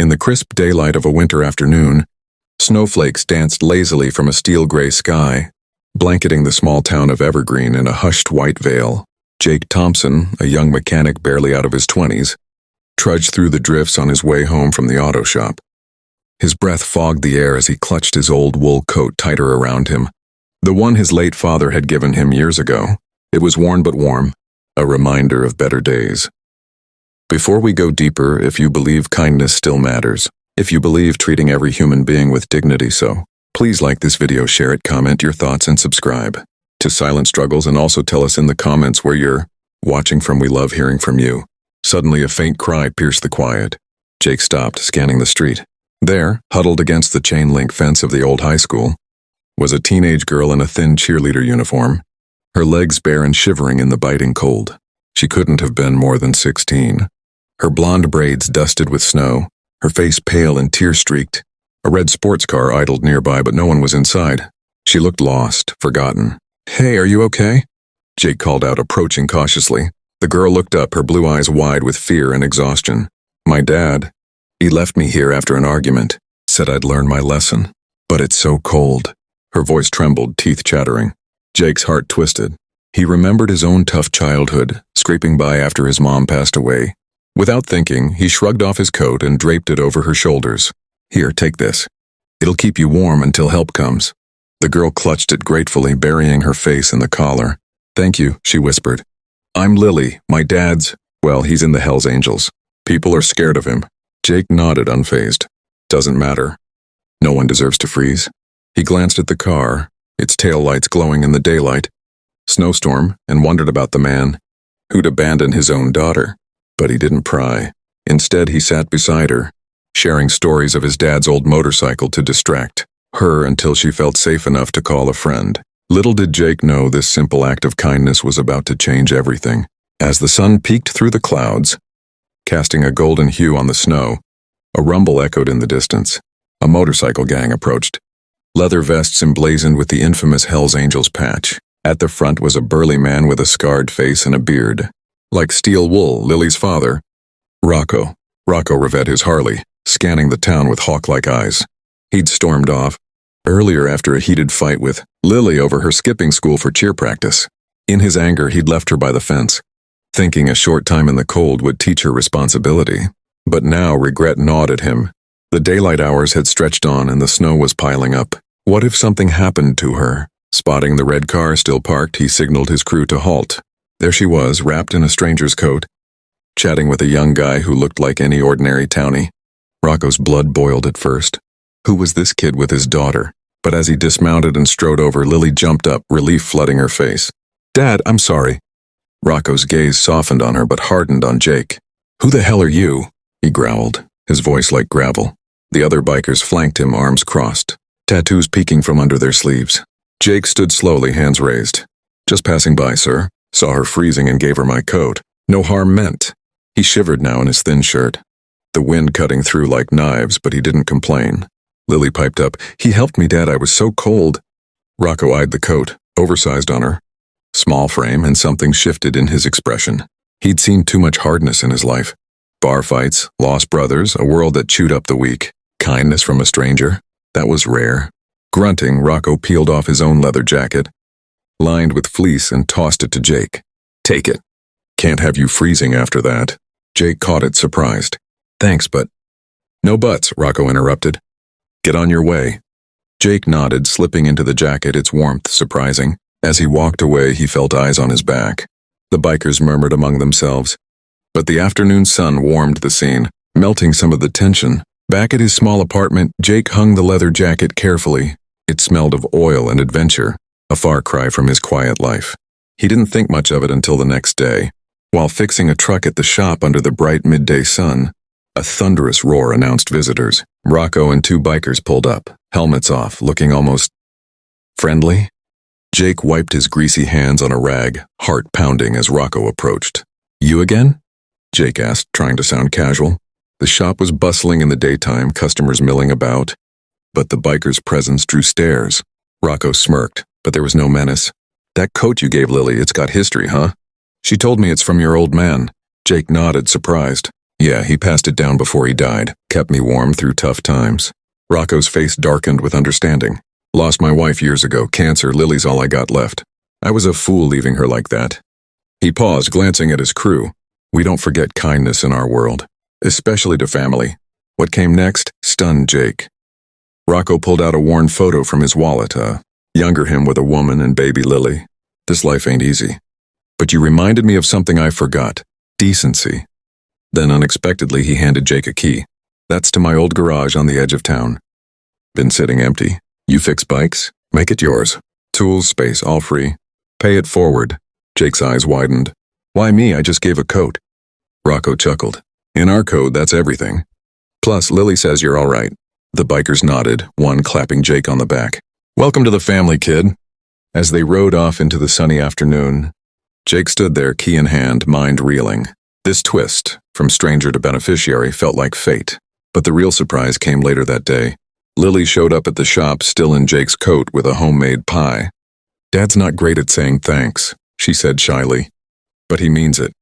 In the crisp daylight of a winter afternoon, snowflakes danced lazily from a steel-gray sky, blanketing the small town of Evergreen in a hushed white veil. Jake Thompson, a young mechanic barely out of his 20s, trudged through the drifts on his way home from the auto shop. His breath fogged the air as he clutched his old wool coat tighter around him, the one his late father had given him years ago. It was worn but warm, a reminder of better days. Before we go deeper, if you believe kindness still matters, if you believe treating every human being with dignity so, please like this video, share it, comment your thoughts, and subscribe to Silent Struggles, and also tell us in the comments where you're watching from. We love hearing from you. Suddenly a faint cry pierced the quiet. Jake stopped, scanning the street. There, huddled against the chain-link fence of the old high school, was a teenage girl in a thin cheerleader uniform, her legs bare and shivering in the biting cold. She couldn't have been more than 16. Her blonde braids dusted with snow, her face pale and tear-streaked. A red sports car idled nearby, but no one was inside. She looked lost, forgotten. "Hey, are you okay?" Jake called out, approaching cautiously. The girl looked up, her blue eyes wide with fear and exhaustion. "My dad, he left me here after an argument, said I'd learn my lesson. But it's so cold." Her voice trembled, teeth chattering. Jake's heart twisted. He remembered his own tough childhood, scraping by after his mom passed away. Without thinking, he shrugged off his coat and draped it over her shoulders. "Here, take this. It'll keep you warm until help comes." The girl clutched it gratefully, burying her face in the collar. "Thank you," she whispered. "I'm Lily. My dad's, well, he's in the Hells Angels. People are scared of him." Jake nodded, unfazed. "Doesn't matter. No one deserves to freeze." He glanced at the car, its taillights glowing in the daylight. Snowstorm, and wondered about the man who'd abandoned his own daughter. But he didn't pry. Instead, he sat beside her, sharing stories of his dad's old motorcycle to distract her until she felt safe enough to call a friend. Little did Jake know this simple act of kindness was about to change everything. As the sun peeked through the clouds, casting a golden hue on the snow, a rumble echoed in the distance. A motorcycle gang approached, leather vests emblazoned with the infamous Hells Angels patch. At the front was a burly man with a scarred face and a beard. Like steel wool, Lily's father, Rocco revet his Harley, scanning the town with hawk-like eyes. He'd stormed off earlier after a heated fight with Lily over her skipping school for cheer practice. In his anger, he'd left her by the fence, thinking a short time in the cold would teach her responsibility. But now regret gnawed at him. The daylight hours had stretched on and the snow was piling up. What if something happened to her? Spotting the red car still parked, he signaled his crew to halt. There she was, wrapped in a stranger's coat, chatting with a young guy who looked like any ordinary townie. Rocco's blood boiled at first. Who was this kid with his daughter? But as he dismounted and strode over, Lily jumped up, relief flooding her face. "Dad, I'm sorry." Rocco's gaze softened on her but hardened on Jake. "Who the hell are you?" he growled, his voice like gravel. The other bikers flanked him, arms crossed, tattoos peeking from under their sleeves. Jake stood slowly, hands raised. "Just passing by, sir. Saw her freezing and gave her my coat. No harm meant." He shivered now in his thin shirt, the wind cutting through like knives, but he didn't complain. Lily piped up, "He helped me, Dad. I was so cold." Rocco eyed the coat, oversized on her. Small frame, and something shifted in his expression. He'd seen too much hardness in his life. Bar fights, lost brothers, a world that chewed up the weak. Kindness from a stranger, that was rare. Grunting, Rocco peeled off his own leather jacket, lined with fleece, and tossed it to Jake. "Take it. Can't have you freezing after that." Jake caught it, surprised. "Thanks, but—" "No buts," Rocco interrupted. "Get on your way." Jake nodded, slipping into the jacket, its warmth surprising. As he walked away, he felt eyes on his back. The bikers murmured among themselves. But the afternoon sun warmed the scene, melting some of the tension. Back at his small apartment, Jake hung the leather jacket carefully. It smelled of oil and adventure, a far cry from his quiet life. He didn't think much of it until the next day. While fixing a truck at the shop under the bright midday sun, a thunderous roar announced visitors. Rocco and two bikers pulled up, helmets off, looking almost friendly. Jake wiped his greasy hands on a rag, heart pounding as Rocco approached. "You again?" Jake asked, trying to sound casual. The shop was bustling in the daytime, customers milling about. But the biker's presence drew stares. Rocco smirked, but there was no menace. "That coat you gave Lily, it's got history, huh?" "She told me it's from your old man." Jake nodded, surprised. Yeah, he passed it down before he died. Kept me warm through tough times. Rocco's face darkened with understanding. Lost my wife years ago. Cancer. Lily's all I got left. I was a fool leaving her like that. He paused, glancing at his crew. We don't forget kindness in our world, especially to family. What came next stunned Jake. Rocco pulled out a worn photo from his wallet, younger him with a woman and baby Lily. This life ain't easy. But you reminded me of something I forgot. Decency. Then unexpectedly he handed Jake a key. That's to my old garage on the edge of town. Been sitting empty. You fix bikes? Make it yours. Tools, space, all free. Pay it forward. Jake's eyes widened. Why me? I just gave a coat. Rocco chuckled. In our code, that's everything. Plus, Lily says you're all right. The bikers nodded, one clapping Jake on the back. Welcome to the family, kid. As they rode off into the sunny afternoon, Jake stood there, key in hand, mind reeling. This twist, from stranger to beneficiary, felt like fate. But the real surprise came later that day. Lily showed up at the shop, still in Jake's coat with a homemade pie. Dad's not great at saying thanks, she said shyly. But he means it.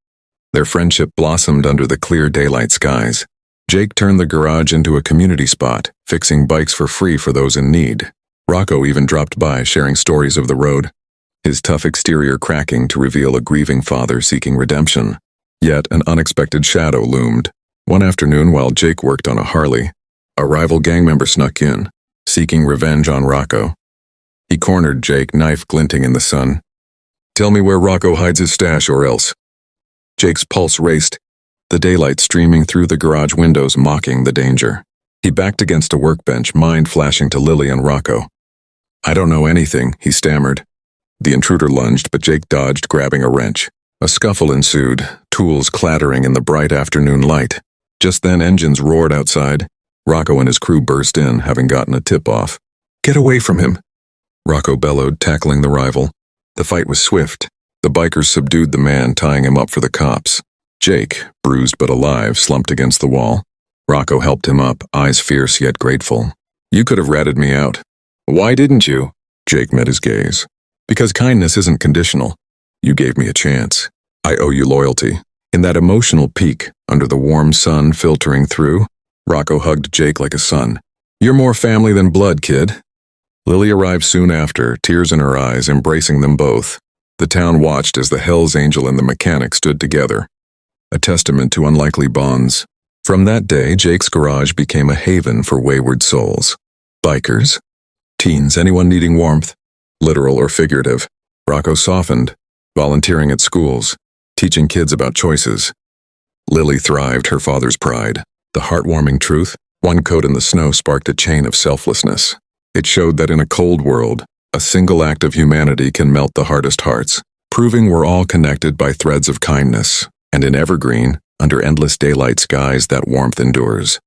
Their friendship blossomed under the clear daylight skies. Jake turned the garage into a community spot, fixing bikes for free for those in need. Rocco even dropped by, sharing stories of the road, his tough exterior cracking to reveal a grieving father seeking redemption. Yet an unexpected shadow loomed. One afternoon while Jake worked on a Harley, a rival gang member snuck in, seeking revenge on Rocco. He cornered Jake, knife glinting in the sun. Tell me where Rocco hides his stash or else. Jake's pulse raced, the daylight streaming through the garage windows mocking the danger. He backed against a workbench, mind flashing to Lily and Rocco. I don't know anything, he stammered. The intruder lunged, but Jake dodged, grabbing a wrench. A scuffle ensued, tools clattering in the bright afternoon light. Just then engines roared outside. Rocco and his crew burst in, having gotten a tip-off. Get away from him! Rocco bellowed, tackling the rival. The fight was swift. The bikers subdued the man, tying him up for the cops. Jake, bruised but alive, slumped against the wall. Rocco helped him up, eyes fierce yet grateful. You could have ratted me out. Why didn't you? Jake met his gaze. Because kindness isn't conditional. You gave me a chance. I owe you loyalty. In that emotional peak, under the warm sun filtering through, Rocco hugged Jake like a son. You're more family than blood, kid. Lily arrived soon after, tears in her eyes, embracing them both. The town watched as the Hells Angel and the mechanic stood together, a testament to unlikely bonds. From that day, Jake's garage became a haven for wayward souls. Bikers, teens, anyone needing warmth, literal or figurative. Rocco softened, volunteering at schools, teaching kids about choices. Lily thrived, her father's pride. The heartwarming truth, one coat in the snow sparked a chain of selflessness. It showed that in a cold world, a single act of humanity can melt the hardest hearts, proving we're all connected by threads of kindness. And in Evergreen, under endless daylight skies, that warmth endures.